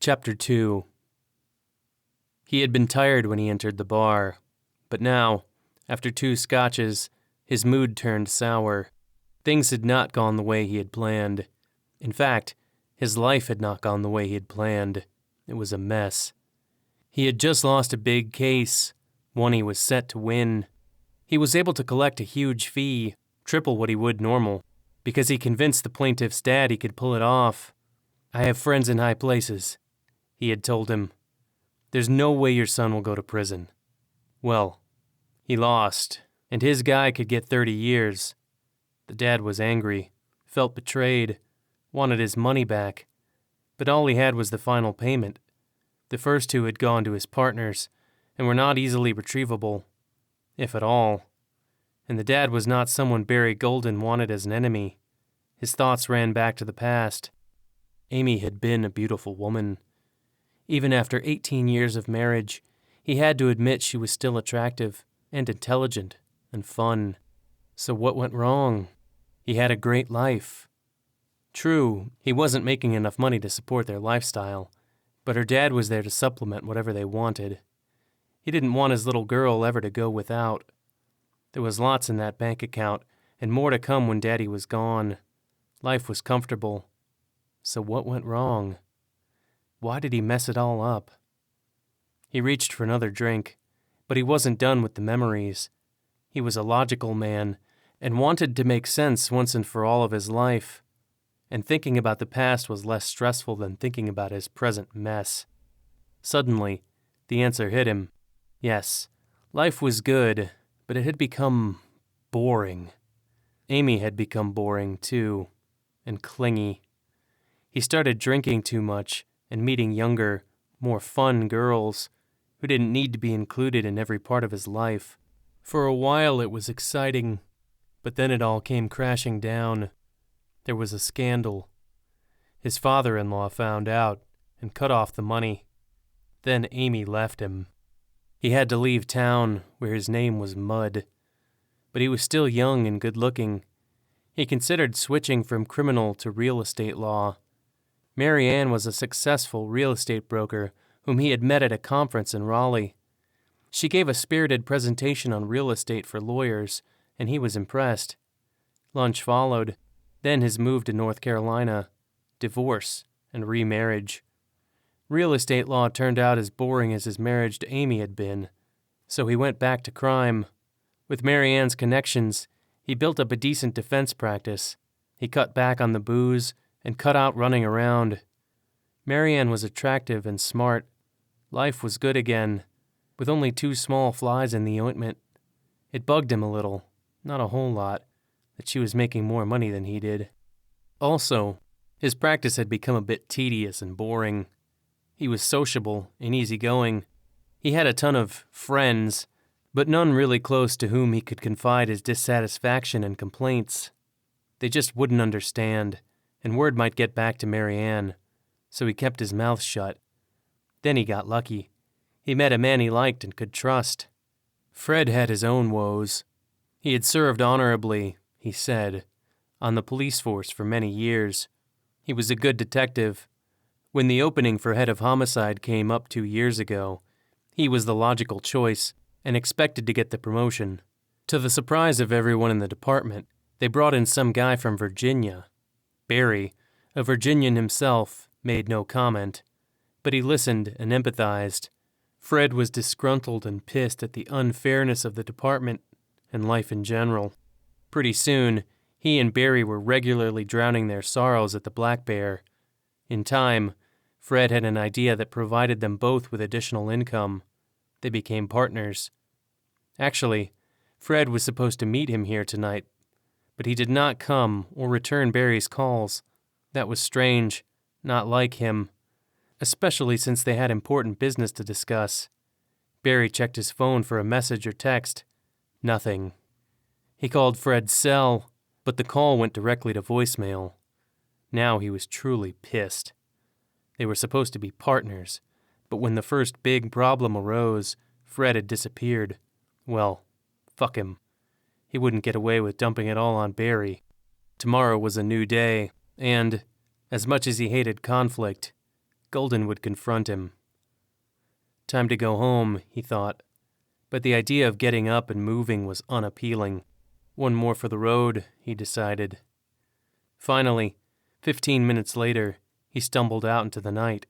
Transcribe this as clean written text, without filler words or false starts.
Chapter 2. He had been tired when he entered the bar, but now, after 2 scotches, his mood turned sour. Things had not gone the way he had planned. In fact, his life had not gone the way he had planned. It was a mess. He had just lost a big case, one he was set to win. He was able to collect a huge fee, triple what he would normal, because he convinced the plaintiff's dad he could pull it off. "I have friends in high places," he had told him. "There's no way your son will go to prison." Well, he lost, and his guy could get 30 years. The dad was angry, felt betrayed, wanted his money back, but all he had was the final payment. The first 2 had gone to his partners and were not easily retrievable, if at all. And the dad was not someone Barry Golden wanted as an enemy. His thoughts ran back to the past. Amy had been a beautiful woman. Even after 18 years of marriage, he had to admit she was still attractive and intelligent and fun. So what went wrong? He had a great life. True, he wasn't making enough money to support their lifestyle, but her dad was there to supplement whatever they wanted. He didn't want his little girl ever to go without. There was lots in that bank account, and more to come when Daddy was gone. Life was comfortable. So what went wrong? Why did he mess it all up? He reached for another drink, but he wasn't done with the memories. He was a logical man and wanted to make sense once and for all of his life. And thinking about the past was less stressful than thinking about his present mess. Suddenly, the answer hit him. Yes, life was good, but it had become boring. Amy had become boring, too, and clingy. He started drinking too much and meeting younger, more fun girls who didn't need to be included in every part of his life. For a while it was exciting, but then it all came crashing down. There was a scandal. His father-in-law found out and cut off the money. Then Amy left him. He had to leave town, where his name was Mud. But he was still young and good-looking. He considered switching from criminal to real estate law. Mary Ann was a successful real estate broker whom he had met at a conference in Raleigh. She gave a spirited presentation on real estate for lawyers, and he was impressed. Lunch followed, then his move to North Carolina, divorce, and remarriage. Real estate law turned out as boring as his marriage to Amy had been, so he went back to crime. With Mary Ann's connections, he built up a decent defense practice. He cut back on the booze and cut out running around. Mary Ann was attractive and smart. Life was good again, with only 2 small flies in the ointment. It bugged him a little, not a whole lot, that she was making more money than he did. Also, his practice had become a bit tedious and boring. He was sociable and easygoing. He had a ton of friends, but none really close to whom he could confide his dissatisfaction and complaints. They just wouldn't understand, and word might get back to Mary Ann, so he kept his mouth shut. Then he got lucky. He met a man he liked and could trust. Fred had his own woes. He had served honorably, he said, on the police force for many years. He was a good detective. When the opening for head of homicide came up 2 years ago, he was the logical choice and expected to get the promotion. To the surprise of everyone in the department, they brought in some guy from Virginia. Barry, a Virginian himself, made no comment, but he listened and empathized. Fred was disgruntled and pissed at the unfairness of the department and life in general. Pretty soon, he and Barry were regularly drowning their sorrows at the Black Bear. In time, Fred had an idea that provided them both with additional income. They became partners. Actually, Fred was supposed to meet him here tonight, but he did not come or return Barry's calls. That was strange, not like him, especially since they had important business to discuss. Barry checked his phone for a message or text. Nothing. He called Fred's cell, but the call went directly to voicemail. Now he was truly pissed. They were supposed to be partners, but when the first big problem arose, Fred had disappeared. Well, fuck him. He wouldn't get away with dumping it all on Barry. Tomorrow was a new day, and, as much as he hated conflict, Golden would confront him. Time to go home, he thought, but the idea of getting up and moving was unappealing. One more for the road, he decided. Finally, 15 minutes later, he stumbled out into the night.